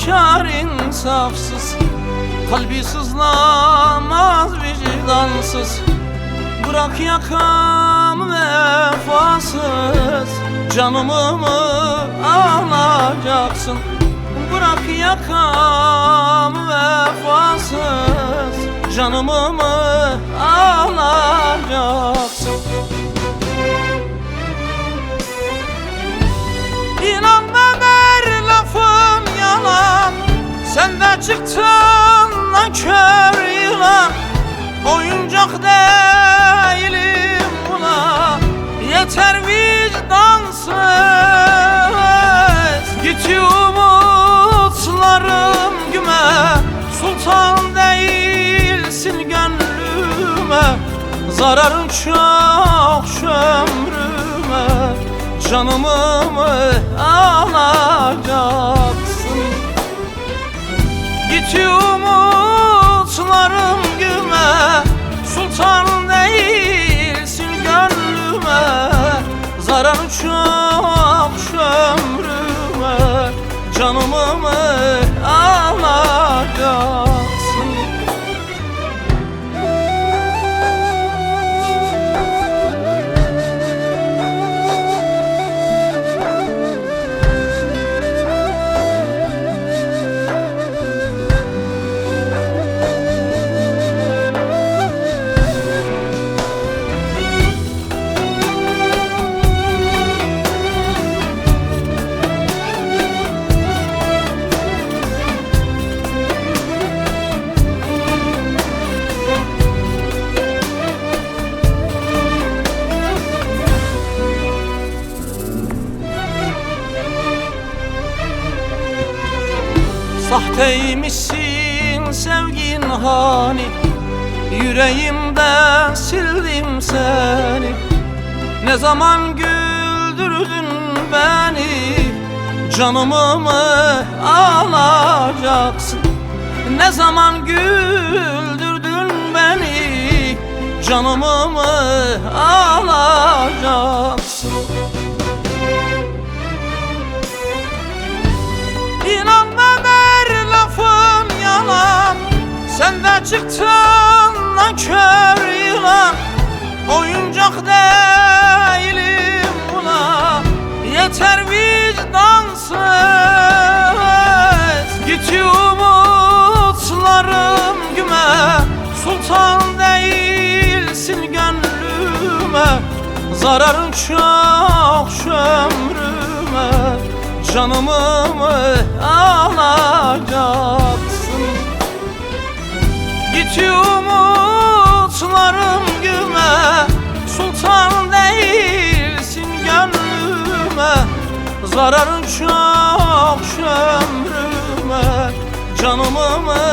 yaşar insafsız, kalbi sızlamaz vicdansız. Bırak yakam vefasız, canımı mı alacaksın? Bırak yakam vefasız, canımı mı alacaksın? İnanma her lafım yalan, sen de çıktın lan kör yılan. Oyuncak değilim buna, yeter vicdansız. Git umutlarım güme, sultan değilsin gönlüme. Zararın çok ömrüme, canımı mı alacaksın? Git umutlarım güme, sultan değilsin gönlüme. Zararın çok ömrüme, canımı mı alacaksın? Sahteymişsin sevgin hani, yüreğimde sildim seni. Ne zaman güldürdün beni, canımı mı alacaksın? Ne zaman güldürdün beni, canımı mı alacaksın? İnanma her lafım yalan, sen de çıktın lan kör yılan. Oyuncak değilim buna, yeter vicdansız. Git umutlarım güme, sultan değilsin gönlüme. Zararın çok ömrüme, canımı mı alacaksın? Git umutlarım güme, sultan değilsin gönlüme. Zararın çok ömrüme, canımı mı